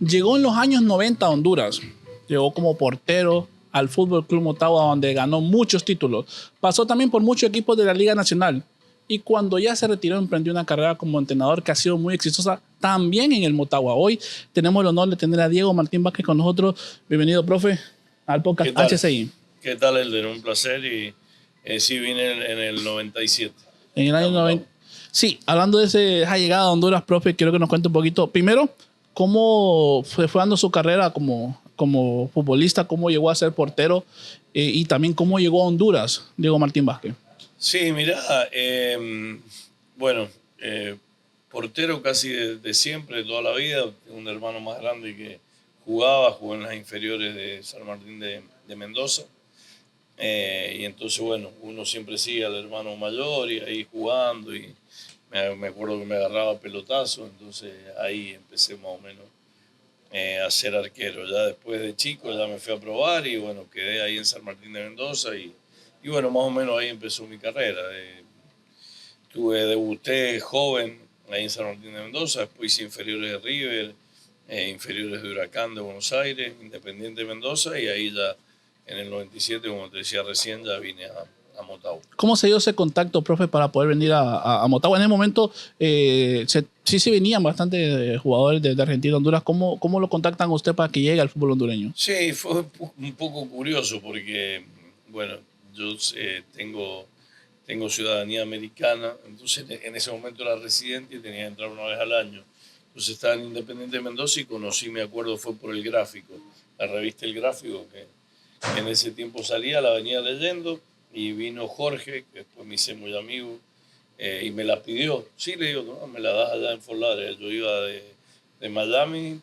Llegó en los años 90 a Honduras. Llegó como portero al Fútbol Club Motagua, donde ganó muchos títulos. Pasó también por muchos equipos de la Liga Nacional. Y cuando ya se retiró, emprendió una carrera como entrenador que ha sido muy exitosa también en el Motagua. Hoy tenemos el honor de tener a Diego Martín Vázquez con nosotros. Bienvenido, profe, al podcast ¿Qué tal? HCI. ¿Qué tal, Elder? Un placer y sí vine en el 97. En el año 90. Sí, hablando de esa llegada a Honduras, profe, quiero que nos cuente un poquito. Primero, cómo fue dando su carrera como futbolista, cómo llegó a ser portero y también cómo llegó a Honduras, Diego Martín Vázquez. Sí, mira, bueno, portero casi de siempre, de toda la vida. Tengo un hermano más grande que jugó en las inferiores de San Martín de Mendoza. Y entonces, bueno, uno siempre sigue al hermano mayor y ahí jugando y me acuerdo que me agarraba pelotazo, entonces ahí empecé más o menos a ser arquero. Ya después de chico ya me fui a probar y bueno, quedé ahí en San Martín de Mendoza y bueno, más o menos ahí empezó mi carrera. Debuté joven ahí en San Martín de Mendoza, después hice inferiores de River, inferiores de Huracán de Buenos Aires, Independiente de Mendoza y ahí ya en el 97, como te decía recién, ya vine a Motagua. ¿Cómo se dio ese contacto, profe, para poder venir a Motagua? En el momento sí se venían bastante jugadores de Argentina, Honduras. ¿Cómo lo contactan a usted para que llegue al fútbol hondureño? Sí, fue un poco curioso porque, bueno, yo tengo ciudadanía americana, entonces en ese momento era residente y tenía que entrar una vez al año. Entonces estaba en Independiente de Mendoza y conocí, me acuerdo, fue por El Gráfico, la revista El Gráfico, que en ese tiempo salía, la venía leyendo y vino Jorge, que después me hice muy amigo, y me la pidió. Sí, le digo, no, me la das allá en Fort Lauderdale. Yo iba de Miami,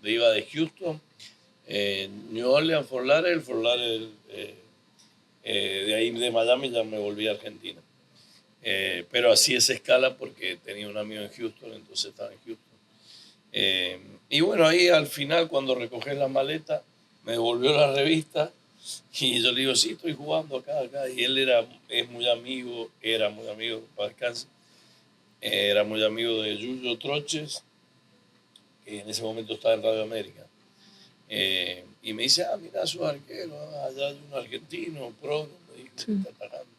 iba de Houston, New Orleans, Fort Lauderdale, de ahí de Miami ya me volví a Argentina. Pero así esa escala porque tenía un amigo en Houston, entonces estaba en Houston. Y bueno, ahí al final cuando recoges la maleta, me devolvió la revista y yo le digo, sí, estoy jugando acá. Y él era muy amigo, para descanso, era muy amigo de Julio Troches, que en ese momento estaba en Radio América. Y me dice, mira, sos arquero, allá hay un argentino, pro, me dijo, Sí. está atacando.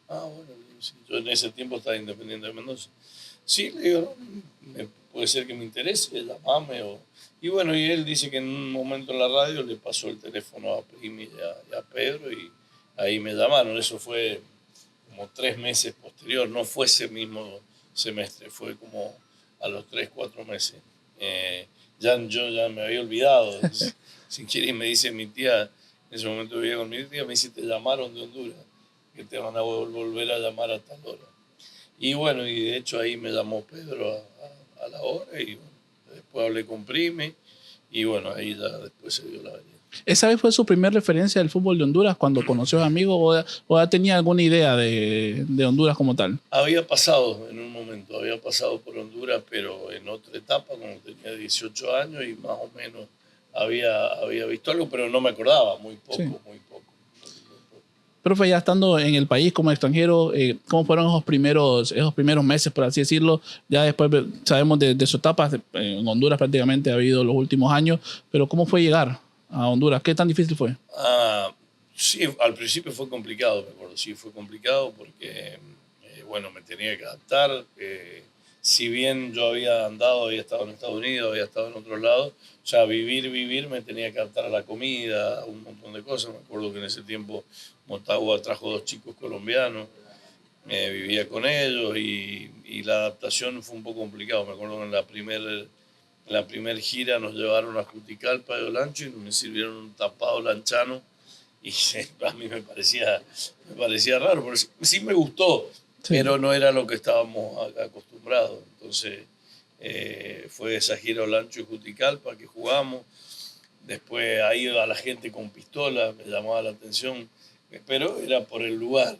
Bueno, le digo, sí. Yo en ese tiempo estaba Independiente de Mendoza. Sí, le digo, no, puede ser que me interese, llamame. Y bueno, y él dice que en un momento en la radio le pasó el teléfono a Primi y a Pedro y ahí me llamaron. Eso fue como 3 meses posterior, no fue ese mismo semestre, fue como a los 3, 4 meses. Yo ya me había olvidado. Sin querer me dice mi tía, en ese momento vivía con mi tía, me dice, te llamaron de Honduras, que te van a volver a llamar a tal hora. Y bueno, y de hecho ahí me llamó Pedro a la hora y bueno, después hablé con Prime y bueno, ahí ya después se dio la venida. ¿Esa vez fue su primera referencia del fútbol de Honduras cuando conoció a amigos o ya tenía alguna idea de Honduras como tal? Había pasado en un momento, había pasado por Honduras, pero en otra etapa, cuando tenía 18 años y más o menos había visto algo, pero no me acordaba, muy poco, Sí. muy poco. Profe, ya estando en el país como extranjero, ¿cómo fueron esos primeros meses, por así decirlo? Ya después sabemos de su etapa, en Honduras prácticamente ha habido los últimos años, pero ¿cómo fue llegar a Honduras? ¿Qué tan difícil fue? Sí, al principio fue complicado, me acuerdo, sí, fue complicado porque, bueno, me tenía que adaptar. Si bien yo había estado en Estados Unidos, había estado en otros lados, o sea, vivir, me tenía que adaptar a la comida, a un montón de cosas. Me acuerdo que en ese tiempo Motagua trajo 2 chicos colombianos, vivía con ellos y la adaptación fue un poco complicado. Me acuerdo que en la primer gira nos llevaron a Juticalpa de Olancho y me sirvieron un tapado lanchano y a mí me parecía raro, pero sí me gustó, Sí. pero no era lo que estábamos acostumbrados. Entonces fue esa gira Olancho y Juticalpa que jugamos. Después ahí iba la gente con pistola, me llamaba la atención, pero era por el lugar.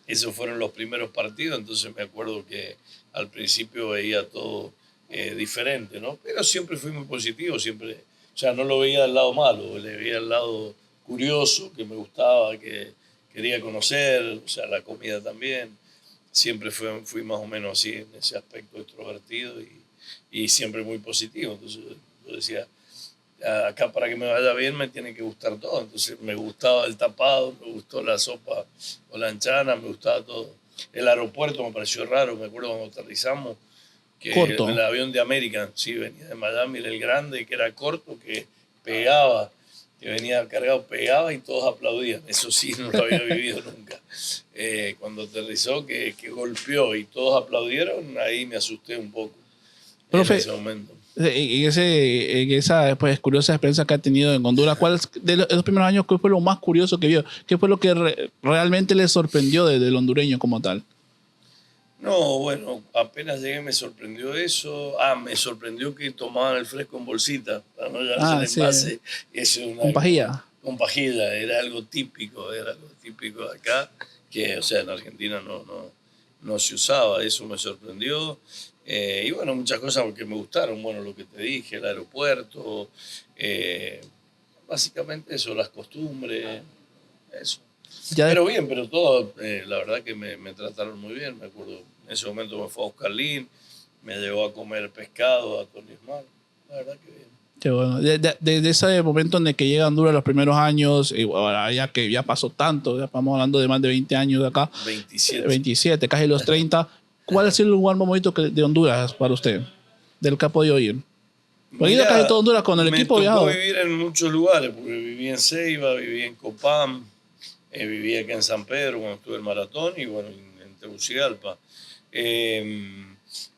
Esos fueron los primeros partidos, entonces me acuerdo que al principio veía todo diferente, ¿no? Pero siempre fui muy positivo, siempre, o sea, no lo veía del lado malo, le veía el lado curioso, que me gustaba, que quería conocer, o sea, la comida también. Siempre fui más o menos así en ese aspecto extrovertido y siempre muy positivo. Entonces yo decía, acá para que me vaya bien me tiene que gustar todo. Entonces me gustaba el tapado, me gustó la sopa o la anchana, me gustaba todo. El aeropuerto me pareció raro, me acuerdo cuando aterrizamos, que el Corto. avión de American, sí, venía de Miami, era el grande, que era corto, que pegaba, que venía cargado, pegaba y todos aplaudían. Eso sí, no lo había vivido nunca. Cuando aterrizó, que golpeó y todos aplaudieron, ahí me asusté un poco en Profe, ese momento. en esa pues, curiosa experiencia que ha tenido en Honduras, ¿cuál de los primeros años, qué fue lo más curioso que vio? ¿Qué fue lo que realmente le sorprendió del hondureño como tal? No, bueno, apenas llegué me sorprendió eso. Me sorprendió que tomaban el fresco en bolsita para no llevarse el Ah, sí, envase. Eso es con pajilla. con pajilla, era algo típico de acá, que, o sea, en Argentina no se usaba. Eso me sorprendió. Y bueno, muchas cosas que me gustaron. Bueno, lo que te dije, el aeropuerto, eh, básicamente eso, las costumbres, eso. Ya Pero bien, pero todo, la verdad que me trataron muy bien, me acuerdo. En ese momento me fue a buscar Lin, me llevó a comer pescado, a Tony Smart. La verdad que bien. qué bueno. Desde ese momento en el que llega a Honduras los primeros años, y ahora ya que ya pasó tanto, ya estamos hablando de más de 20 años de acá, 27. 27, casi los 30, ¿cuál ha sido el lugar más bonito de Honduras para usted? Del que ha podido ir. Porque he ido a casi Mira, todo Honduras con el me equipo tocó viajado. vivir en muchos lugares, porque viví en Ceiba, viví en Copán, viví acá en San Pedro cuando estuve en Maratón y bueno, en Tegucigalpa. Eh,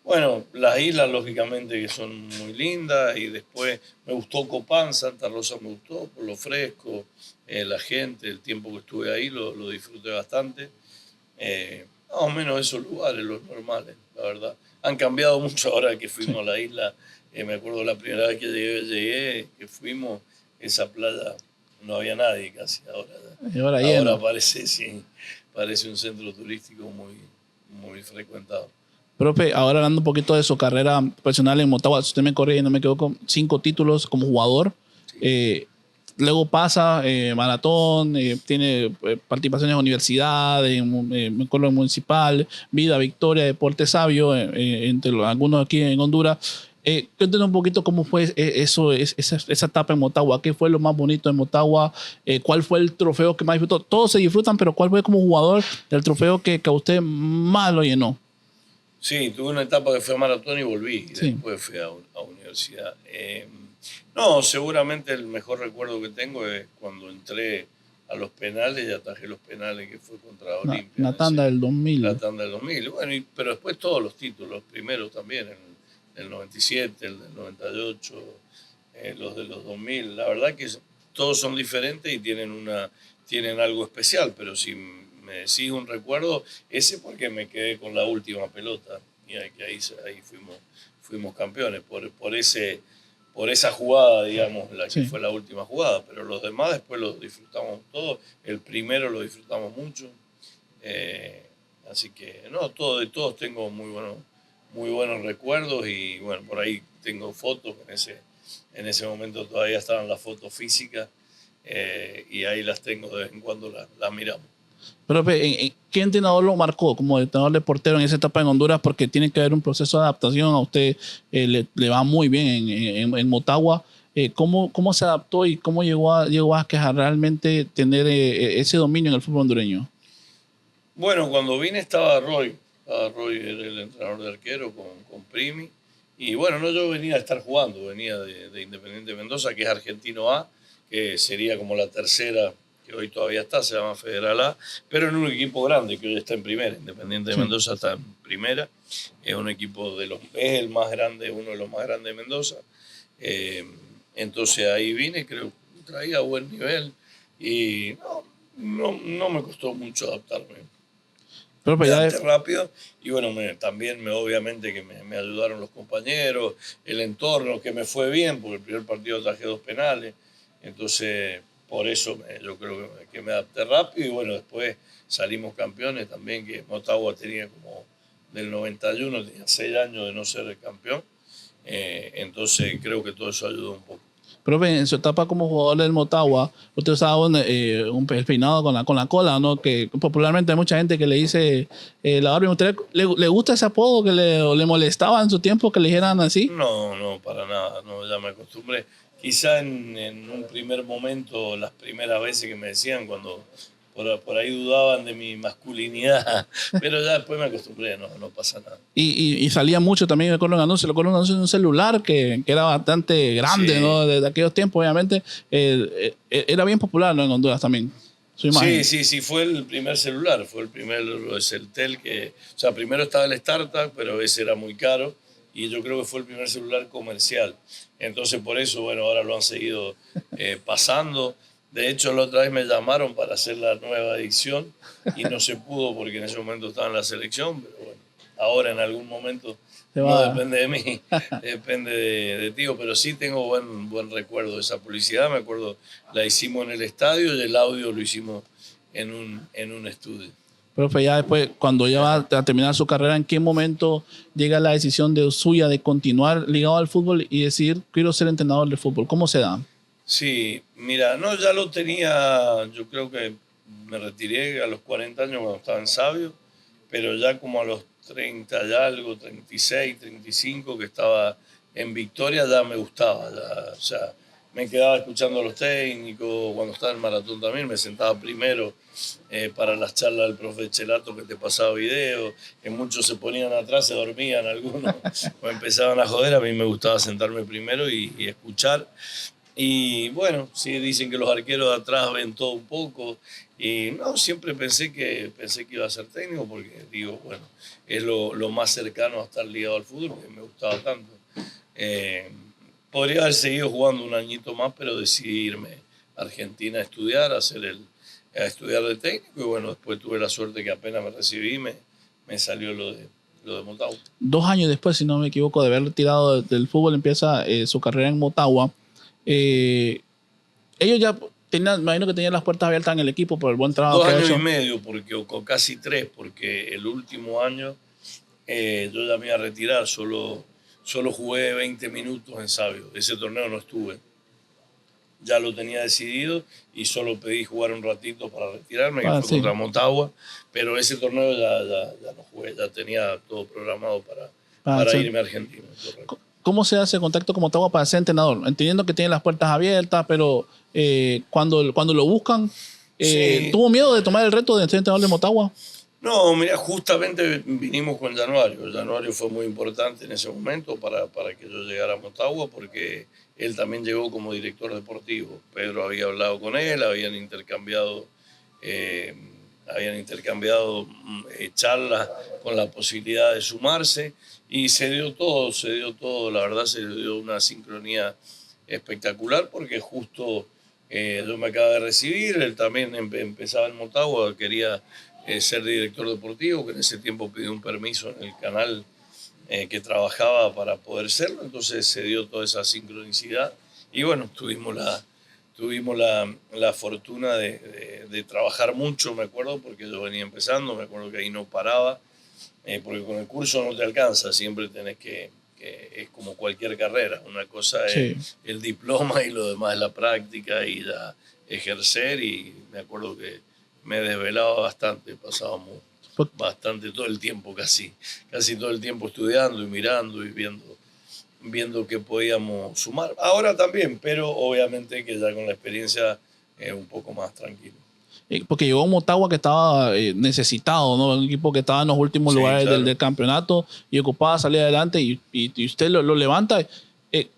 bueno, las islas lógicamente que son muy lindas y después me gustó Copán, Santa Rosa me gustó por lo fresco, la gente, el tiempo que estuve ahí lo disfruté bastante. Más o menos esos lugares, los normales, la verdad. Han cambiado mucho ahora que Sí. fuimos a la isla. Me acuerdo la primera vez que llegué, que fuimos, esa playa no había nadie casi. Y ahora Ahora lleno. parece, sí, parece un centro turístico muy frecuentado. Profe, ahora hablando un poquito de su carrera profesional en Motagua, si usted me corrige, no me equivoco, 5 títulos como jugador. Sí. Eh, Luego pasa maratón, tiene participaciones en universidad, en colo municipal, Vida, Victoria, Deporte Sabio, algunos aquí en Honduras. Cuéntenos un poquito cómo fue esa etapa en Motagua, qué fue lo más bonito en Motagua, cuál fue el trofeo que más disfrutó. Todos se disfrutan, pero cuál fue como jugador el trofeo que a usted más lo llenó. Sí, tuve una etapa que fui a maratón y volví, y Sí, después fui a universidad. No, seguramente el mejor recuerdo que tengo es cuando entré a los penales y atajé los penales que fue contra Olimpia una en ese, tanda del la 2000. tanda del 2000. Bueno, pero después todos los títulos, primero también, el 97, el del 98, los de los 2000. La verdad que todos son diferentes y tienen algo especial, pero si me decís un recuerdo, ese porque me quedé con la última pelota y ahí fuimos campeones por esa jugada, digamos, la que Sí. fue la última jugada, pero los demás después los disfrutamos todos, el primero lo disfrutamos mucho, eh, así que no, de todos tengo muy buenos recuerdos y bueno, por ahí tengo fotos, en ese momento todavía estaban las fotos físicas y ahí las tengo de vez en cuando, las miramos. Profe, ¿qué entrenador lo marcó como entrenador de portero en esa etapa en Honduras? Porque tiene que haber un proceso de adaptación. A usted le va muy bien en Motagua. ¿Cómo se adaptó y cómo llegó a que realmente tener ese dominio en el fútbol hondureño? Bueno, cuando vine estaba Roy era el entrenador de arquero con Primi, y bueno, no, yo venía a estar jugando, venía de Independiente Mendoza, que es Argentino A, que sería como la tercera, que hoy todavía está, se llama Federal A, pero en un equipo grande, que hoy está en primera, Independiente de Sí. Mendoza está en primera, es un equipo es el más grande, uno de los más grandes de Mendoza, eh, entonces ahí vine, creo que traía buen nivel, y no me costó mucho adaptarme, Profe, me ya adapté rápido y bueno, también obviamente que me ayudaron los compañeros, el entorno, que me fue bien, porque el primer partido traje 2 penales, entonces por eso yo creo que me adapté rápido y bueno, después salimos campeones también, que Motagua tenía como del 91, tenía 6 años de no ser el campeón, entonces creo que todo eso ayudó un poco. Profe, en su etapa como jugador del Motagua, usted usaba un peinado con la cola, ¿no? Que popularmente hay mucha gente que le dice la barba. ¿Le gusta ese apodo que le molestaba en su tiempo que le dijeran así? No, no, para nada, no, ya me acostumbré. Quizá en un primer momento, las primeras veces que me decían, cuando por ahí dudaban de mi masculinidad, pero ya después me acostumbré, no, no pasa nada. Y salía mucho también, recuerdo un anuncio, de un celular que era bastante grande, Sí, ¿no? Desde aquellos tiempos, obviamente. Era bien popular, ¿no? En Honduras también, su sí, imagen. sí, sí, fue el primer celular, fue el primer Celtel que, o sea, primero estaba el Startup, pero ese era muy caro y yo creo que fue el primer celular comercial. Entonces por eso, bueno, ahora lo han seguido pasando. De hecho, la otra vez me llamaron para hacer la nueva edición y no se pudo porque en ese momento estaba en la selección, pero bueno, ahora en algún momento Se no va. depende de mí, depende de Tío, pero sí tengo buen recuerdo de esa publicidad. Me acuerdo, la hicimos en el estadio y el audio lo hicimos en un estudio. Profe, ya después, cuando ya va a terminar su carrera, ¿en qué momento llega la decisión suya de continuar ligado al fútbol y decir, quiero ser entrenador de fútbol? ¿Cómo se da? Sí, mira, no, ya lo tenía, yo creo que me retiré a los 40 años cuando estaba en Sabio, pero ya como a los 30 y algo, 36, 35, que estaba en Victoria, ya me gustaba, ya, o sea, me quedaba escuchando a los técnicos, cuando estaba en maratón también, me sentaba primero para las charlas del profe Chelato que te pasaba video, que muchos se ponían atrás, se dormían algunos, o empezaban a joder, a mí me gustaba sentarme primero y escuchar. Y bueno, sí dicen que los arqueros de atrás ven todo un poco. Y no, siempre pensé que iba a ser técnico porque digo, bueno, es lo más cercano a estar ligado al fútbol, que me gustaba tanto. Eh, Podría haber seguido jugando un añito más, pero decidí irme a Argentina a estudiar, a estudiar de técnico. Y bueno, después tuve la suerte que apenas me recibí, me salió lo de Motagua. 2 años después, si no me equivoco, de haber retirado del fútbol, empieza su carrera en Motagua. Eh, Ellos ya tenían, me imagino que tenían las puertas abiertas en el equipo por el buen trabajo Dos que ha años y hecho. medio, porque, o casi tres, porque el último año yo ya me iba a retirar, solo jugué 20 minutos en Sabio. Ese torneo no estuve. Ya lo tenía decidido y solo pedí jugar un ratito para retirarme, que fue Sí. contra Motagua, pero ese torneo ya no jugué, ya tenía todo programado para Sí. irme a Argentina. Correcto. ¿Cómo se hace contacto con Motagua para ser entrenador? Entendiendo que tiene las puertas abiertas, pero cuando lo buscan, Sí, ¿tuvo miedo de tomar el reto de ser entrenador de Motagua? no, mira, justamente vinimos con Januario. Januario fue muy importante en ese momento para que yo llegara a Motagua porque él también llegó como director deportivo. Pedro había hablado con él, eh, habían intercambiado charlas con la posibilidad de sumarse y se dio todo, la verdad se dio una sincronía espectacular porque justo yo me acaba de recibir, él también empezaba en Motagua, quería ser director deportivo, que en ese tiempo pidió un permiso en el canal que trabajaba para poder serlo, entonces se dio toda esa sincronicidad y bueno, tuvimos la fortuna de trabajar mucho, me acuerdo, porque yo venía empezando, me acuerdo que ahí no paraba, porque con el curso no te alcanza, siempre tenés que es como cualquier carrera, una cosa es Sí. el diploma y lo demás es la práctica y la ejercer y me acuerdo que me desvelaba bastante, pasábamos Pues, bastante todo el tiempo casi todo el tiempo estudiando y mirando y viendo qué podíamos sumar. Ahora también, pero obviamente que ya con la experiencia un poco más tranquilo. porque llegó un Motagua que estaba necesitado, ¿no? Un equipo que estaba en los últimos Sí, lugares claro. del campeonato y ocupaba salir adelante y usted lo levanta.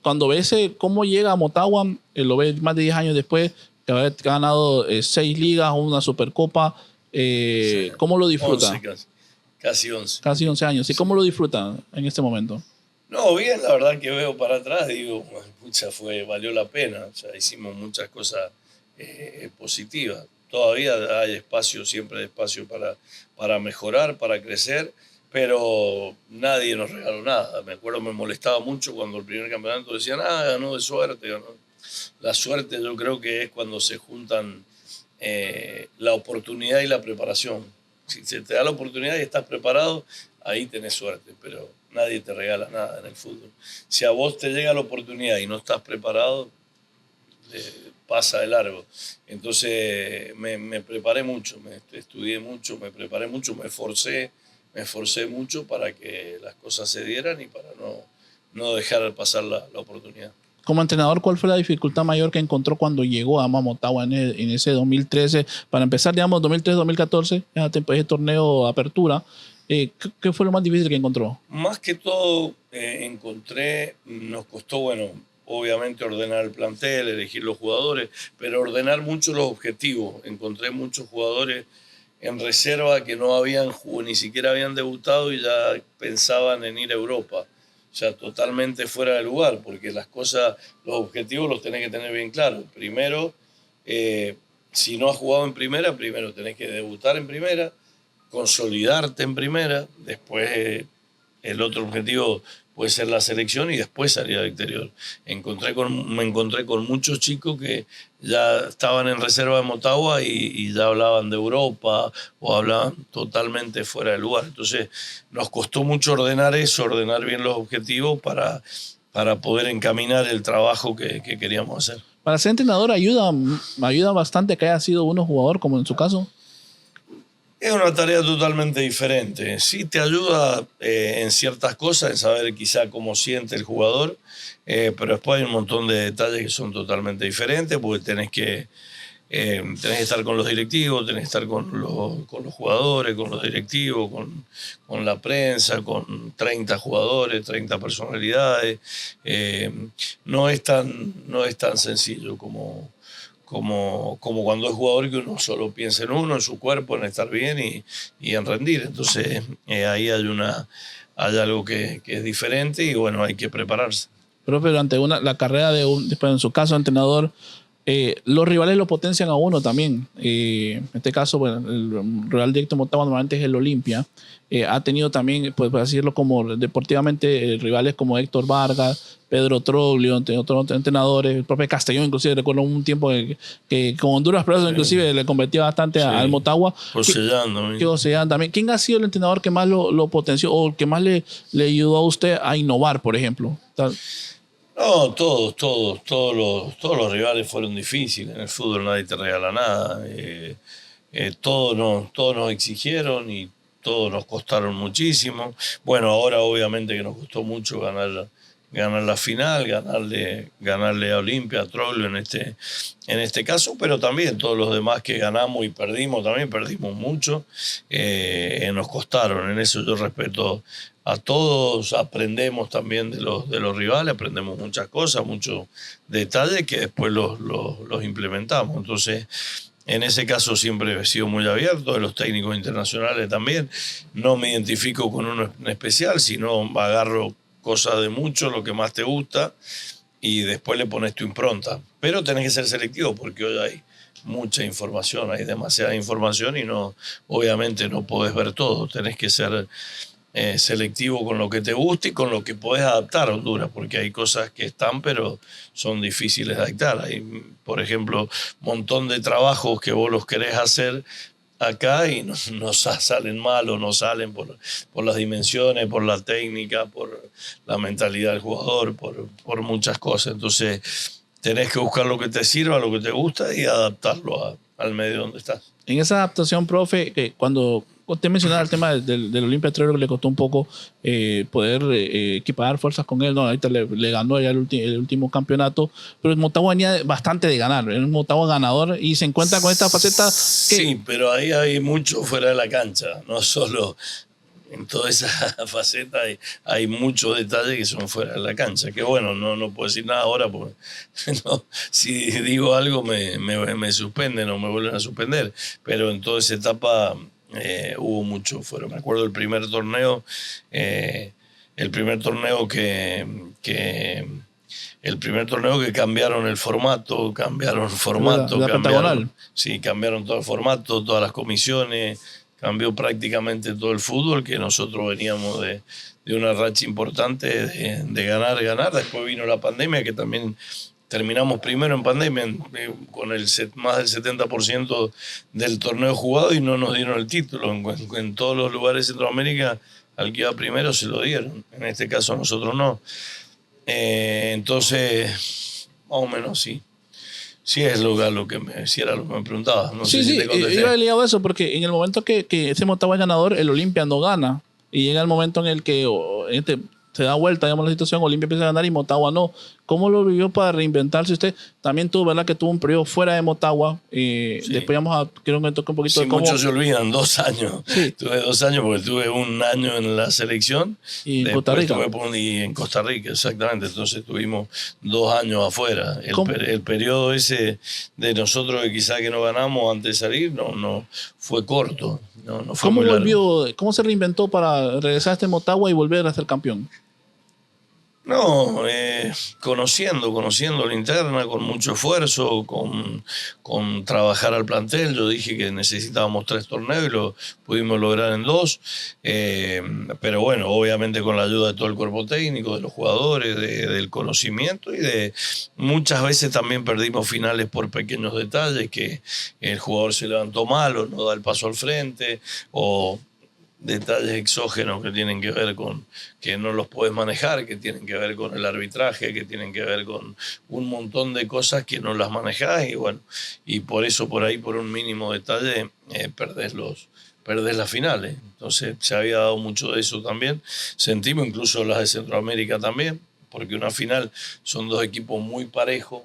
Cuando ve cómo llega a Motagua, lo ve más de 10 años después, que haber ganado 6 ligas, una supercopa, Sí. ¿cómo lo 11 disfruta? casi 11. Casi 11 años. ¿Y Sí. cómo lo disfruta en este momento? No, bien, la verdad que veo para atrás, digo, pucha, valió la pena, o sea, hicimos muchas cosas positivas. Todavía hay espacio, siempre hay espacio para mejorar, para crecer, pero nadie nos regaló nada. Me acuerdo, me molestaba mucho cuando el primer campeonato decían, ganó de suerte, ganó. La suerte yo creo que es cuando se juntan la oportunidad y la preparación. Si se te da la oportunidad y estás preparado, ahí tenés suerte, pero nadie te regala nada en el fútbol. Si a vos te llega la oportunidad y no estás preparado, pasa de largo. Entonces me preparé mucho, estudié mucho, me preparé mucho, me esforcé mucho para que las cosas se dieran y para no dejar pasar la oportunidad. Como entrenador, ¿cuál fue la dificultad mayor que encontró cuando llegó a Motagua en ese 2013? Para empezar, digamos, 2013-2014, ese torneo de apertura. ¿Qué fue lo más difícil que encontró? Más que todo, nos costó, bueno, obviamente ordenar el plantel, elegir los jugadores, pero ordenar mucho los objetivos. Encontré muchos jugadores en reserva que no habían jugado, ni siquiera habían debutado y ya pensaban en ir a Europa. O sea, totalmente fuera de lugar, porque las cosas, los objetivos los tenés que tener bien claros. Primero, si no has jugado en primera, primero tenés que debutar en primera, consolidarte en primera, después el otro objetivo puede ser la selección y después salir al exterior. Me encontré con muchos chicos que ya estaban en reserva de Motagua y ya hablaban de Europa o hablaban totalmente fuera de lugar. Entonces nos costó mucho ordenar eso, ordenar bien los objetivos para poder encaminar el trabajo que queríamos hacer. Para ser entrenador ayuda bastante que haya sido uno jugador, como en su caso. Es una tarea totalmente diferente. Sí te ayuda en ciertas cosas, en saber quizá cómo siente el jugador, pero después hay un montón de detalles que son totalmente diferentes, porque tenés que estar con los directivos, tenés que estar con los jugadores, con los directivos, con la prensa, con 30 jugadores, 30 personalidades. No es tan sencillo como cuando es jugador, que uno solo piensa en uno, en su cuerpo, en estar bien y en rendir. Entonces ahí hay algo que es diferente y bueno, hay que prepararse. Profe, durante la carrera después, en su caso, entrenador, los rivales lo potencian a uno también. En este caso, bueno, el rival directo de Motagua normalmente es el Olimpia. Ha tenido también, pues, por decirlo, como deportivamente, rivales como Héctor Vargas, Pedro Troglio, entre otros entrenadores, el propio Castellón, inclusive recuerdo un tiempo que con Honduras Presos, inclusive le competía bastante al Motagua. También. ¿Quién ha sido el entrenador que más lo potenció o que más le ayudó a usted a innovar, por ejemplo? No, todos los rivales fueron difíciles. En el fútbol nadie te regala nada. Todos nos exigieron y todos nos costaron muchísimo. Bueno, ahora obviamente que nos costó mucho ganar la final, ganarle a Olimpia, a Troglio en este caso, pero también todos los demás que ganamos y perdimos, también perdimos mucho, nos costaron. En eso yo respeto a todos, aprendemos también de los rivales, aprendemos muchas cosas, muchos detalles que después los implementamos. Entonces, en ese caso siempre he sido muy abierto, de los técnicos internacionales también. No me identifico con uno en especial, sino agarro cosas de mucho, lo que más te gusta, y después le pones tu impronta. Pero tenés que ser selectivo, porque hoy hay mucha información, hay demasiada información y obviamente no podés ver todo. Tenés que ser selectivo con lo que te gusta y con lo que podés adaptar a Honduras, porque hay cosas que están, pero son difíciles de adaptar. Hay, por ejemplo, un montón de trabajos que vos los querés hacer acá y no salen mal o no salen por las dimensiones, por la técnica, por la mentalidad del jugador, por muchas cosas. Entonces tenés que buscar lo que te sirva, lo que te gusta y adaptarlo al medio donde estás. En esa adaptación, profe, cuando usted mencionaba el tema del Olimpia Troglio, que le costó un poco poder equiparar fuerzas con él. No, ahorita le ganó ya el último campeonato, pero el Motagua venía bastante de ganar. Era un Motagua ganador y se encuentra con esta faceta. Sí, pero ahí hay mucho fuera de la cancha, no solo. En toda esa faceta hay muchos detalles que son fuera de la cancha. Que bueno, no puedo decir nada ahora porque si digo algo me suspenden o me vuelven a suspender. Pero en toda esa etapa hubo mucho fuera. Me acuerdo del primer torneo, que cambiaron el formato, cambiaron todo el formato, todas las comisiones. Cambió prácticamente todo el fútbol, que nosotros veníamos de una racha importante de ganar. Después vino la pandemia, que también terminamos primero en pandemia, con más del 70% del torneo jugado y no nos dieron el título. En todos los lugares de Centroamérica, al que iba primero se lo dieron. En este caso a nosotros no. Entonces, más o menos sí. Sí, es lo que me decía, era lo que me preguntabas. No Sí, sé si sí, te contesté. yo he liado eso porque en el momento que ese Motagua es ganador, el Olimpia no gana. Y llega el momento en el que se da vuelta, digamos, la situación, Olimpia empieza a ganar y Motagua no. ¿Cómo lo vivió para reinventarse usted? También tuvo, ¿verdad? Que tuvo un periodo fuera de Motagua. Sí. Después vamos a, quiero que toque un poquito Sí, de cómo... muchos se olvidan, 2 años. Sí. Tuve 2 años porque tuve 1 año en la selección. Y en Después Costa Rica. y en Costa Rica, exactamente. Entonces tuvimos 2 años afuera. El periodo ese de nosotros que quizá que no ganamos antes de salir no fue corto. No fue ¿Cómo muy largo. volvió, cómo se reinventó para regresar a este Motagua y volver a ser campeón? No, conociendo la interna, con mucho esfuerzo, con trabajar al plantel. Yo dije que necesitábamos 3 torneos y lo pudimos lograr en 2. Pero bueno, obviamente con la ayuda de todo el cuerpo técnico, de los jugadores, del conocimiento y de muchas veces también perdimos finales por pequeños detalles, que el jugador se levantó mal o no da el paso al frente o detalles exógenos que tienen que ver con que no los puedes manejar, que tienen que ver con el arbitraje, que tienen que ver con un montón de cosas que no las manejás y bueno, y por eso por ahí, por un mínimo detalle, perdés las finales. Entonces se había dado mucho de eso también. Sentimos incluso las de Centroamérica también, porque una final son 2 equipos muy parejos,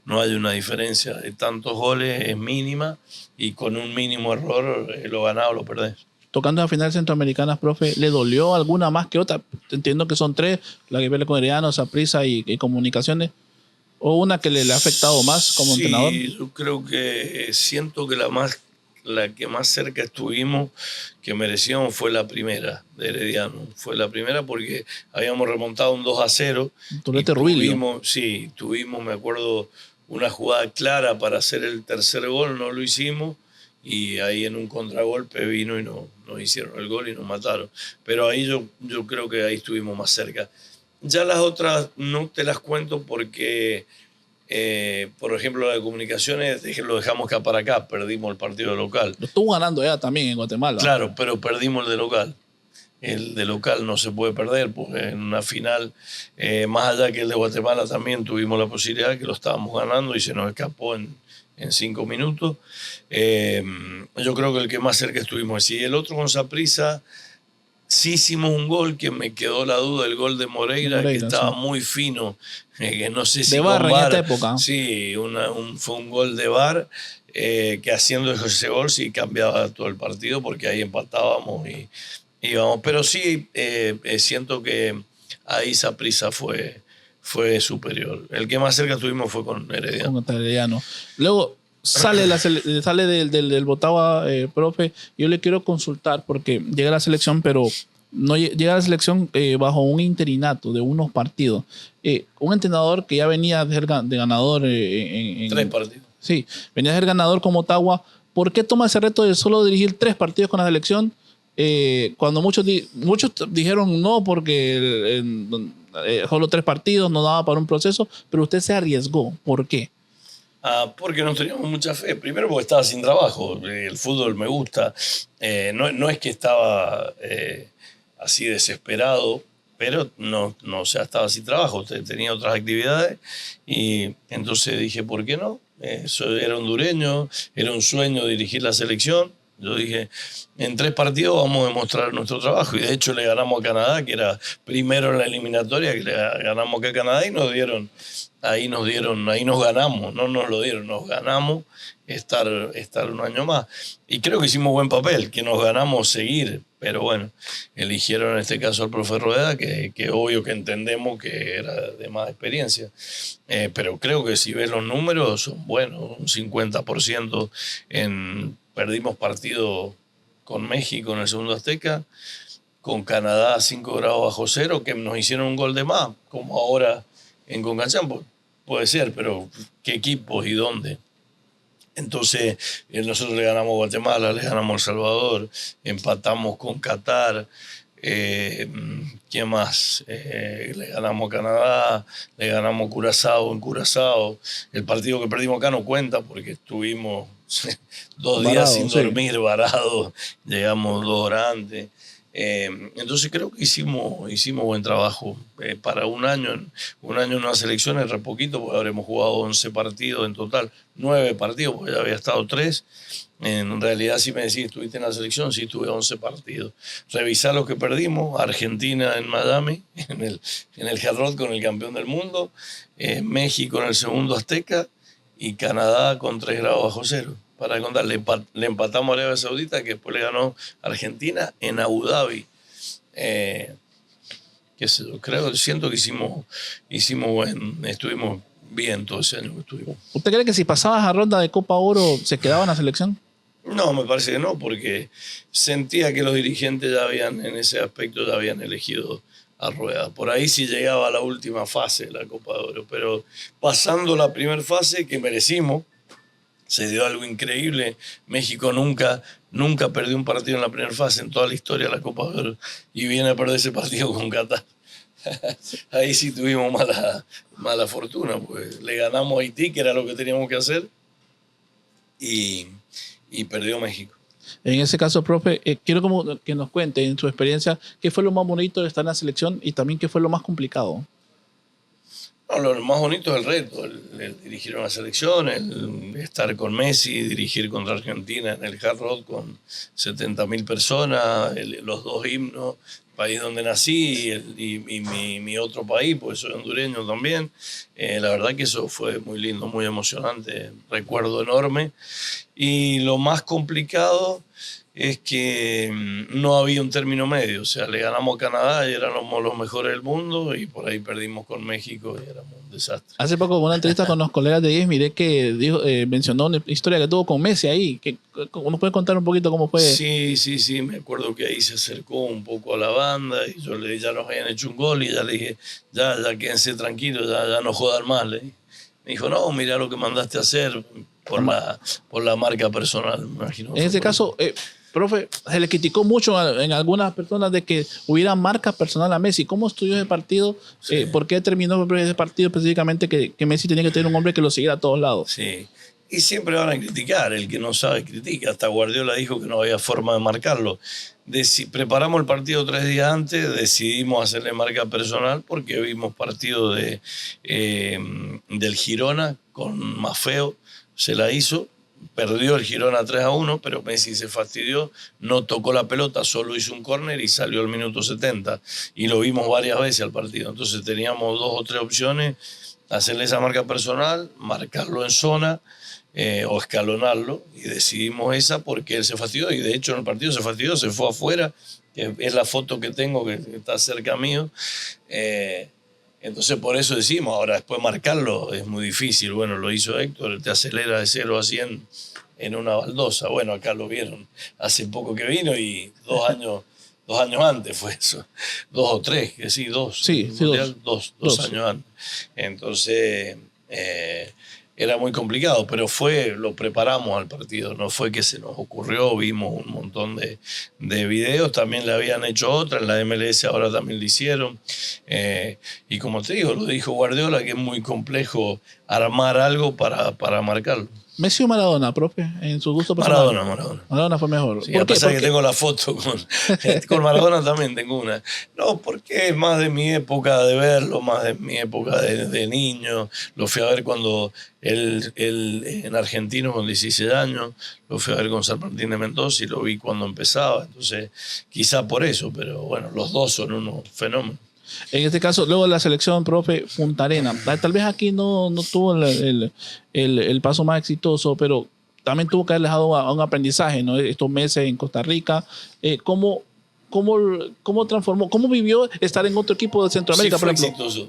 no hay una diferencia de tantos goles, es mínima y con un mínimo error lo ganás o lo perdés. Tocando las finales centroamericanas, profe, ¿le dolió alguna más que otra? Entiendo que son 3, la que pierde con Herediano, Saprissa y Comunicaciones. ¿O una que le ha afectado más como entrenador? Sí, yo creo que siento que la que más cerca estuvimos, que merecíamos, fue la primera de Herediano. Fue la primera porque habíamos remontado un 2-0. Torete Rubilio. Tuvimos, me acuerdo, una jugada clara para hacer el tercer gol, no lo hicimos. Y ahí en un contragolpe vino y nos hicieron el gol y nos mataron. Pero ahí yo creo que ahí estuvimos más cerca. Ya las otras no te las cuento porque, por ejemplo, la de Comunicaciones lo dejamos acá para acá, perdimos el partido de local. Lo estuvo ganando ya también en Guatemala. Claro, pero perdimos el de local. El de local no se puede perder porque en una final, más allá que el de Guatemala, también tuvimos la posibilidad que lo estábamos ganando y se nos escapó en 5 minutos. Yo creo que el que más cerca estuvimos es. Y el otro con Saprissa, sí hicimos un gol que me quedó la duda, el gol de Moreira que estaba muy fino, que no sé si de VAR en esta época. Sí, fue un gol de VAR, que haciendo ese gol sí cambiaba todo el partido porque ahí empatábamos y íbamos. Pero sí, siento que ahí Saprissa fue superior. El que más cerca estuvimos fue con Herediano. Luego sale del Motagua, profe. Yo le quiero consultar porque llega a la selección, pero no llega a la selección bajo un interinato de unos partidos. Un entrenador que ya venía de ganador en 3 partidos. Sí, venía a ser ganador con Motagua. ¿Por qué toma ese reto de solo dirigir 3 partidos con la selección? Cuando muchos dijeron no porque solo 3 partidos no daba para un proceso, pero usted se arriesgó. ¿Por qué? Porque no teníamos mucha fe. Primero porque estaba sin trabajo. El fútbol me gusta. No es que estaba así desesperado, pero no, o sea, estaba sin trabajo. Tenía otras actividades y entonces dije, ¿por qué no? Era hondureño, era un sueño dirigir la selección. Yo dije, en 3 partidos vamos a demostrar nuestro trabajo. Y de hecho le ganamos a Canadá, que era primero en la eliminatoria, que le ganamos acá a Canadá y ahí nos ganamos, no nos lo dieron, nos ganamos estar un año más. Y creo que hicimos buen papel, que nos ganamos seguir. Pero bueno, eligieron en este caso al profe Rueda, que obvio que entendemos que era de más experiencia. Pero creo que si ves los números son buenos, un 50% perdimos partido con México en el segundo Azteca, con Canadá a 5 grados bajo cero, que nos hicieron un gol de más, como ahora en CONCACHAMP. Puede ser, pero ¿qué equipos y dónde? Entonces, nosotros le ganamos a Guatemala, le ganamos a El Salvador, empatamos con Qatar. ¿Qué más? Le ganamos a Canadá, le ganamos a Curazao en Curazao. El partido que perdimos acá no cuenta porque estuvimos 2 días sin dormir, varados. Llegamos 2 horas antes. Entonces creo que hicimos buen trabajo. Para un año en una selección es re poquito, porque habremos jugado 11 partidos en total, 9 partidos, porque ya había estado 3. En realidad, si me decís, ¿estuviste en la selección? Sí, tuve 11 partidos. Revisar los que perdimos: Argentina en Miami, en el Hard Rock con el campeón del mundo, México en el segundo Azteca y Canadá con 3 grados bajo cero. Para contar, le empatamos a Arabia Saudita, que después le ganó Argentina en Abu Dhabi. Siento que estuvimos bien todo ese año que estuvimos. ¿Usted cree que si pasabas a ronda de Copa Oro se quedaba en la selección? No, me parece que no, porque sentía que los dirigentes en ese aspecto ya habían elegido a Rueda. Por ahí sí llegaba a la última fase de la Copa de Oro, pero pasando la primera fase, que merecimos, se dio algo increíble. México nunca perdió un partido en la primera fase en toda la historia de la Copa de Oro, y viene a perder ese partido con Qatar. Ahí sí tuvimos mala fortuna, pues le ganamos a Haití, que era lo que teníamos que hacer, y perdió México. En ese caso, profe, quiero que nos cuente en su experiencia qué fue lo más bonito de estar en la selección y también qué fue lo más complicado. No, lo más bonito es el reto, el dirigir una selección, el estar con Messi, dirigir contra Argentina en el Hard Rock con 70.000 personas, los 2 himnos, país donde nací y mi otro país, pues soy hondureño también. La verdad que eso fue muy lindo, muy emocionante, recuerdo enorme. Y lo más complicado es que no había un término medio. O sea, le ganamos a Canadá y éramos los mejores del mundo, y por ahí perdimos con México y éramos un desastre. Hace poco, en una entrevista con los colegas de 10, miré que mencionó una historia que tuvo con Messi ahí. ¿Nos puede contar un poquito cómo fue? Sí. Me acuerdo que ahí se acercó un poco a la banda y yo le dije, ya nos habían hecho un gol, y ya le dije, ya quédense tranquilos, ya no jodan más. Le dije. Me dijo, no, mira lo que mandaste a hacer por la marca personal, me imagino. En ese caso, profe, se le criticó mucho en algunas personas de que hubiera marca personal a Messi. ¿Cómo estudió ese partido? Sí. ¿Por qué terminó ese partido específicamente que Messi tenía que tener un hombre que lo siguiera a todos lados? Sí. Y siempre van a criticar, el que no sabe critica. Hasta Guardiola dijo que no había forma de marcarlo. Preparamos el partido 3 días antes, decidimos hacerle marca personal porque vimos partido del Girona con Maffeo, se la hizo, perdió el Girona 3-1, pero Messi se fastidió, no tocó la pelota, solo hizo un córner y salió al minuto 70. Y lo vimos varias veces al partido. Entonces teníamos 2 o 3 opciones: hacerle esa marca personal, marcarlo en zona, o escalonarlo, y decidimos esa porque él se fastidió, y de hecho en el partido se fastidió, se fue afuera, que es la foto que tengo que está cerca mío. Entonces por eso decimos, ahora después marcarlo es muy difícil. Bueno, lo hizo Héctor, te acelera de 0 a 100 en una baldosa. Bueno, acá lo vieron hace poco que vino, y 2 años antes fue eso, 2 o 3, que sí, 2. Sí, dos años antes. Entonces era muy complicado, pero lo preparamos al partido, no fue que se nos ocurrió, vimos un montón de videos, también le habían hecho otra, en la MLS ahora también lo hicieron, y como te digo, lo dijo Guardiola, que es muy complejo armar algo para marcarlo. ¿Messi o Maradona, profe, en su gusto personal? Maradona. Maradona fue mejor. Sí, a pesar que tengo la foto con Maradona también tengo una. No, porque es más de mi época de verlo, más de mi época de niño. Lo fui a ver cuando él en Argentino con 16 años, lo fui a ver con San Martín de Mendoza y lo vi cuando empezaba. Entonces, quizá por eso, pero bueno, los dos son unos fenómenos. En este caso, luego de la selección, profe, Punta Arenas. Tal vez aquí no tuvo el paso más exitoso, pero también tuvo que haber dejado un aprendizaje, ¿no? Estos meses en Costa Rica. ¿Cómo transformó, cómo vivió estar en otro equipo de Centroamérica, sí, fue por ejemplo? Exitoso.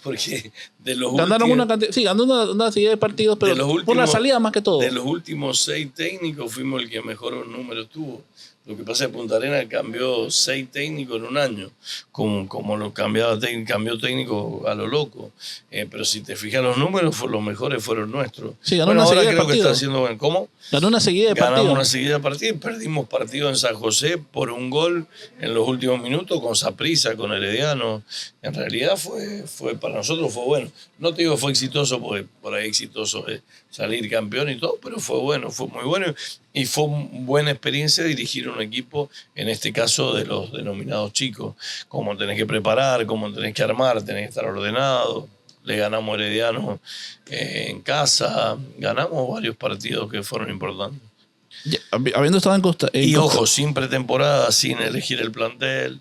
Porque de los ganaron ganó una serie de partidos, pero por la salida más que todo. De los últimos 6 técnicos fuimos el que mejor números tuvo. Lo que pasa es que Punta Arenas cambió 6 técnicos en un año, como lo cambió técnico a lo loco. Pero si te fijas los números, los mejores fueron nuestros. Sí, ganó una serie de partidos. Que está haciendo bien. ¿Cómo? Ganó una serie de partidos. Ganamos una serie de partidos y perdimos partidos en San José por un gol en los últimos minutos con Saprissa, con Herediano. En realidad para nosotros fue bueno. No te digo que fue exitoso, porque por ahí exitoso es salir campeón y todo, pero fue bueno, fue muy bueno. Y fue una buena experiencia dirigir un equipo, en este caso de los denominados chicos, cómo tenés que preparar, cómo tenés que armar, tenés que estar ordenado. Le ganamos a Herediano en casa, ganamos varios partidos que fueron importantes. Habiendo estado en Y ojo, sin pretemporada, sin elegir el plantel,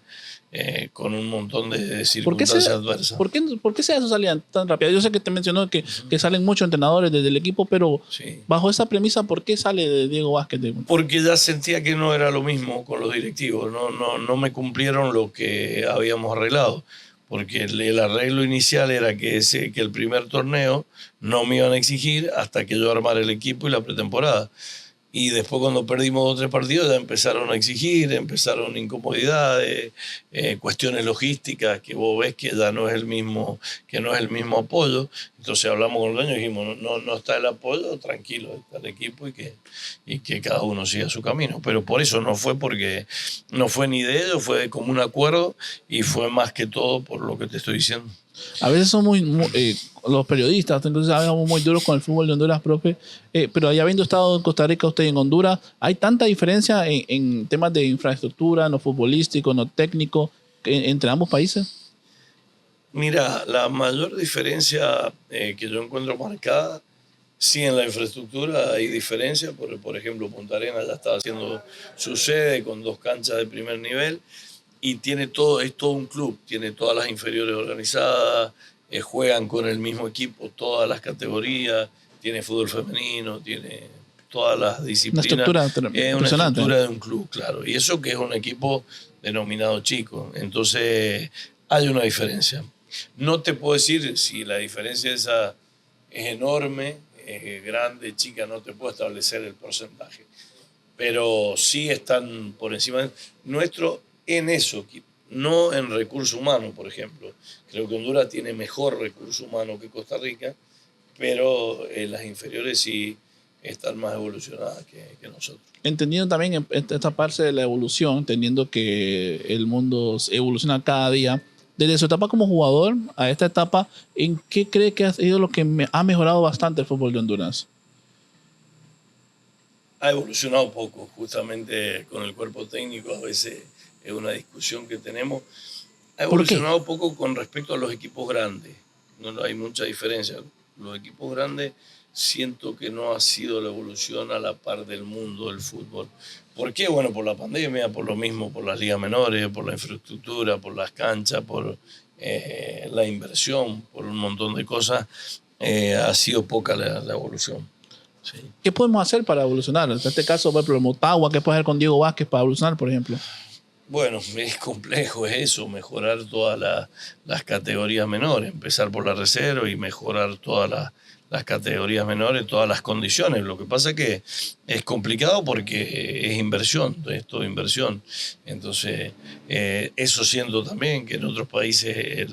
con un montón de circunstancias adversas. ¿Por qué se da esa salida tan rápida? Yo sé que te mencionó que salen muchos entrenadores desde el equipo, pero Sí. bajo esa premisa, ¿por qué sale de Diego Vázquez? Porque ya sentía que no era lo mismo con los directivos, no me cumplieron lo que habíamos arreglado. Porque el arreglo inicial era que el primer torneo no me iban a exigir hasta que yo armara el equipo y la pretemporada. Y después cuando perdimos 2 o 3 partidos ya empezaron a exigir, empezaron incomodidades, cuestiones logísticas que vos ves que ya no es el mismo apoyo. Entonces hablamos con el dueño y dijimos, no está el apoyo, tranquilo, está el equipo y que cada uno siga su camino. Pero por eso porque no fue ni de ellos, fue como un acuerdo y fue más que todo por lo que te estoy diciendo. A veces son los periodistas, entonces hablamos muy duros con el fútbol de Honduras, profe, pero ahí habiendo estado en Costa Rica, usted en Honduras, ¿hay tanta diferencia en temas de infraestructura, en lo futbolístico, en lo técnico, entre ambos países? Mira, la mayor diferencia que yo encuentro marcada, sí, en la infraestructura hay diferencia, por ejemplo, Punta Arenas ya estaba haciendo su sede con 2 canchas de primer nivel, y es todo un club, tiene todas las inferiores organizadas, juegan con el mismo equipo todas las categorías, tiene fútbol femenino, tiene todas las disciplinas. Una estructura de un club, claro. Y eso que es un equipo denominado chico. Entonces hay una diferencia. No te puedo decir si la diferencia esa es enorme, grande, chica, no te puedo establecer el porcentaje. Pero sí están por encima de nuestro en eso, no en recursos humanos, por ejemplo. Creo que Honduras tiene mejor recurso humano que Costa Rica, pero las inferiores sí están más evolucionadas que nosotros. Entendiendo también esta parte de la evolución, entendiendo que el mundo evoluciona cada día, desde su etapa como jugador a esta etapa, ¿en qué cree que ha sido lo que ha mejorado bastante el fútbol de Honduras? Ha evolucionado poco, justamente con el cuerpo técnico, a veces es una discusión que tenemos. Ha evolucionado poco con respecto a los equipos grandes. No hay mucha diferencia. Los equipos grandes siento que no ha sido la evolución a la par del mundo del fútbol. ¿Por qué? Bueno, por la pandemia, por lo mismo, por las ligas menores, por la infraestructura, por las canchas, por la inversión, por un montón de cosas. Ha sido poca la evolución. Sí. ¿Qué podemos hacer para evolucionar? En este caso, por ejemplo, Motagua, ¿qué puede hacer con Diego Vázquez para evolucionar, por ejemplo? Bueno, es complejo, es eso, mejorar todas las categorías menores, empezar por la reserva y mejorar todas las categorías menores, todas las condiciones. Lo que pasa es que es complicado porque es inversión, es todo inversión. Entonces, eso siento también que en otros países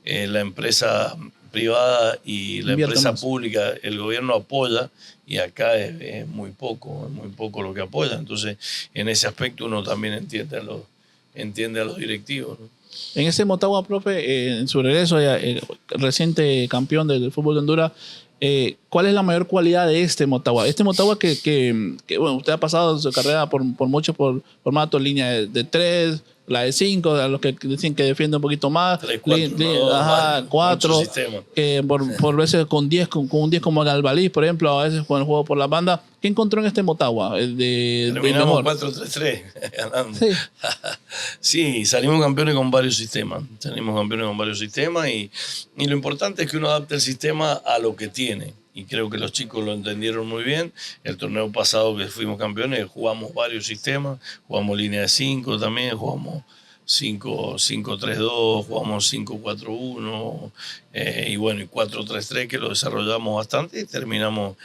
la empresa privada y la empresa pública, el gobierno apoya, y acá es muy poco lo que apoya. Entonces, en ese aspecto uno también entiende a los directivos, ¿no? En ese Motagua, profe, en su regreso, reciente campeón del fútbol de Honduras, ¿cuál es la mayor cualidad de este Motagua? Este Motagua que bueno, usted ha pasado en su carrera por mucho por formato, línea de 3, la de 5, a los que dicen que defiende un poquito más, 3, 4, 4, que por veces con 10, con un 10 como Galvalí, por ejemplo, a veces con el juego por la banda. ¿Qué encontró en este Motagua? Terminamos 4-3-3 ganando. Sí. Sí, salimos campeones con varios sistemas. Y lo importante es que uno adapte el sistema a lo que tiene. Y creo que los chicos lo entendieron muy bien. El torneo pasado que fuimos campeones jugamos varios sistemas. Jugamos línea de 5 también, jugamos 5-3-2, jugamos 5-4-1 y bueno, y 4-3-3 que lo desarrollamos bastante y terminamos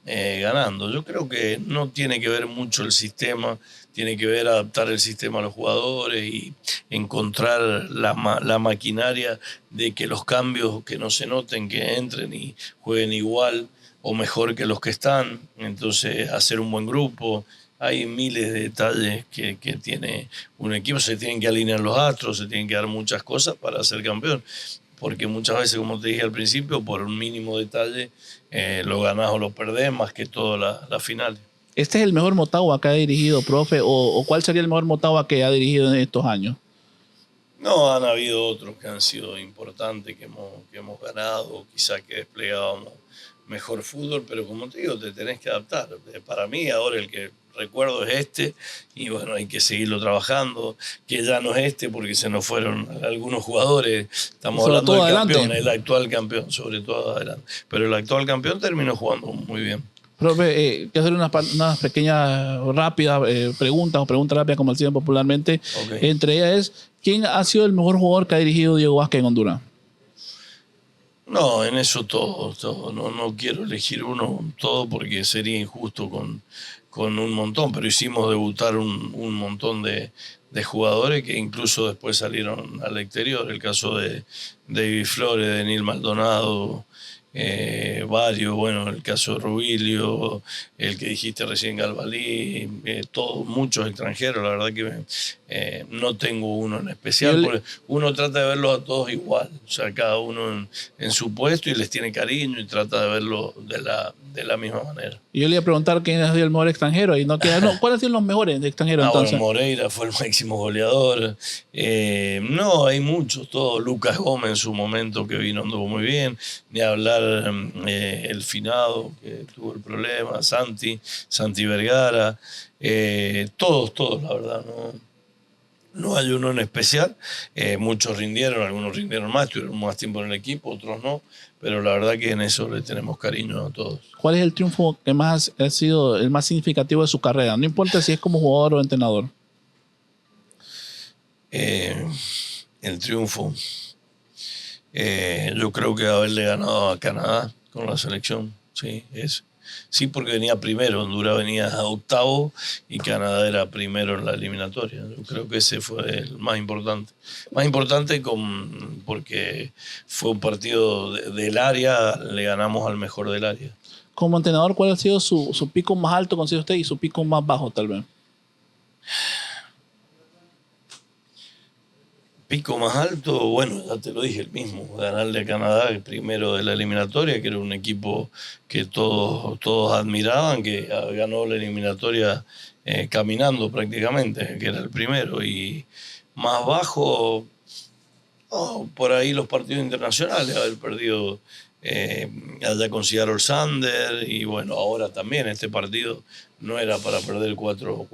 ganando. Yo creo que no tiene que ver mucho el sistema, tiene que ver adaptar el sistema a los jugadores y encontrar la maquinaria de que los cambios que no se noten, que entren y jueguen igual o mejor que los que están. Entonces, hacer un buen grupo. Hay miles de detalles que tiene un equipo. Se tienen que alinear los astros, se tienen que dar muchas cosas para ser campeón. Porque muchas veces, como te dije al principio, por un mínimo detalle lo ganás o lo perdés, más que todas las finales. ¿Este es el mejor Motagua que ha dirigido, profe? ¿O cuál sería el mejor Motagua que ha dirigido en estos años? No, han habido otros que han sido importantes, que hemos ganado, quizá que desplegábamos mejor fútbol, pero como te digo, te tenés que adaptar. Para mí ahora el que recuerdo es este, y bueno, hay que seguirlo trabajando, que ya no es este porque se nos fueron algunos jugadores, estamos Sobre hablando todo del adelante. campeón, el actual campeón, sobre todo adelante. Pero el actual campeón terminó jugando muy bien. Profe, quiero hacer unas pequeñas rápidas preguntas o preguntas rápidas como decían popularmente. Okay. Entre ellas es, ¿quién ha sido el mejor jugador que ha dirigido Diego Vázquez en Honduras? No, en eso todo. No quiero elegir uno todo porque sería injusto con un montón, pero hicimos debutar un montón de jugadores que incluso después salieron al exterior. El caso de David Flores, de Nil Maldonado, varios, bueno, el caso de Rubilio, el que dijiste recién, Galvalí, todos, muchos extranjeros, la verdad que no tengo uno en especial, porque uno trata de verlos a todos igual, o sea, cada uno en su puesto y les tiene cariño y trata de verlos de la misma manera. Y yo le iba a preguntar quién ha sido el mejor extranjero y no, ¿cuáles han sido los mejores extranjeros entonces? Bueno, Moreira fue el máximo goleador. No, hay muchos, todos. Lucas Gómez en su momento que vino, anduvo muy bien. Ni hablar el finado que tuvo el problema, Santi Vergara. Todos, la verdad, no hay uno en especial. Muchos rindieron, algunos rindieron más, tuvieron más tiempo en el equipo, otros no. Pero la verdad que en eso le tenemos cariño a todos. ¿Cuál es el triunfo que más ha sido el más significativo de su carrera? No importa si es como jugador o entrenador. El triunfo. Yo creo que haberle ganado a Canadá con la selección. Sí, porque venía primero, Honduras venía a octavo y Canadá era primero en la eliminatoria. Yo creo que ese fue el más importante. Más importante porque fue un partido del área, le ganamos al mejor del área. Como entrenador, ¿cuál ha sido su pico más alto, considera usted, y su pico más bajo, tal vez? Pico más alto, bueno, ya te lo dije, el mismo, ganarle a Canadá el primero de la eliminatoria, que era un equipo que todos admiraban, que ganó la eliminatoria caminando prácticamente, que era el primero. Y más bajo, por ahí los partidos internacionales, haber perdido allá con Seattle Sander, y bueno, ahora también este partido no era para perder 4-1,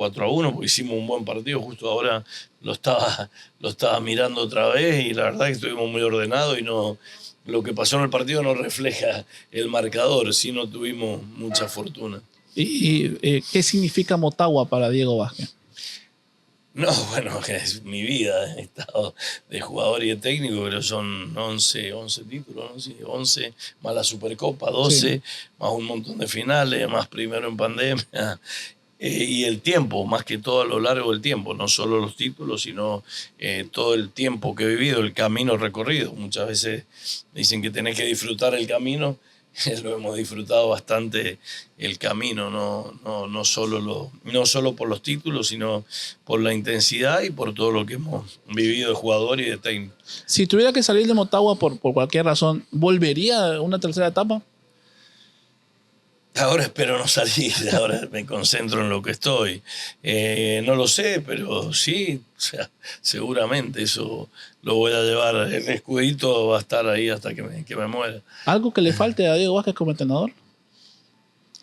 porque hicimos un buen partido, justo ahora lo estaba mirando otra vez y la verdad que estuvimos muy ordenados y lo que pasó en el partido no refleja el marcador, sí no tuvimos mucha fortuna. ¿Y qué significa Motagua para Diego Vázquez? No, bueno, es mi vida, he estado de jugador y de técnico, pero son 11 títulos, ¿no? Sí, 11 más la Supercopa, 12, sí. Más un montón de finales, más primero en pandemia. Y el tiempo, más que todo a lo largo del tiempo, no solo los títulos, sino todo el tiempo que he vivido, el camino recorrido. Muchas veces dicen que tenés que disfrutar el camino. Lo hemos disfrutado bastante el camino, no solo por los títulos, sino por la intensidad y por todo lo que hemos vivido de jugador y de técnico. Si tuviera que salir de Motagua por cualquier razón, ¿volvería a una tercera etapa? Ahora espero no salir, ahora me concentro en lo que estoy. No lo sé, pero sí, o sea, seguramente eso lo voy a llevar. El escudito va a estar ahí hasta que me muera. ¿Algo que le falte a Diego Vázquez como entrenador?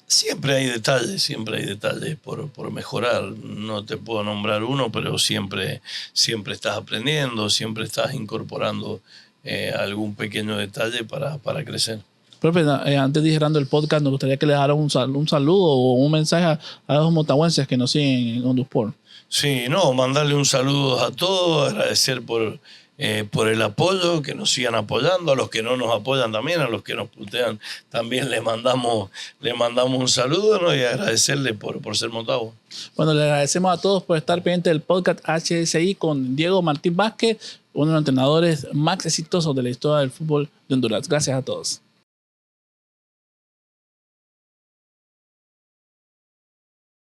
Siempre hay detalles por mejorar. No te puedo nombrar uno, pero siempre estás aprendiendo, siempre estás incorporando algún pequeño detalle para crecer. Profe, antes de ir cerrando el podcast, nos gustaría que le dieran un saludo o un mensaje a los motagüenses que nos siguen en Hondusport. Sí, mandarle un saludo a todos, agradecer por el apoyo, que nos sigan apoyando, a los que no nos apoyan también, a los que nos putean también le mandamos un saludo, ¿no? Y agradecerle por ser Motagua. Bueno, le agradecemos a todos por estar pendientes del podcast HSI con Diego Martín Vázquez, uno de los entrenadores más exitosos de la historia del fútbol de Honduras. Gracias a todos.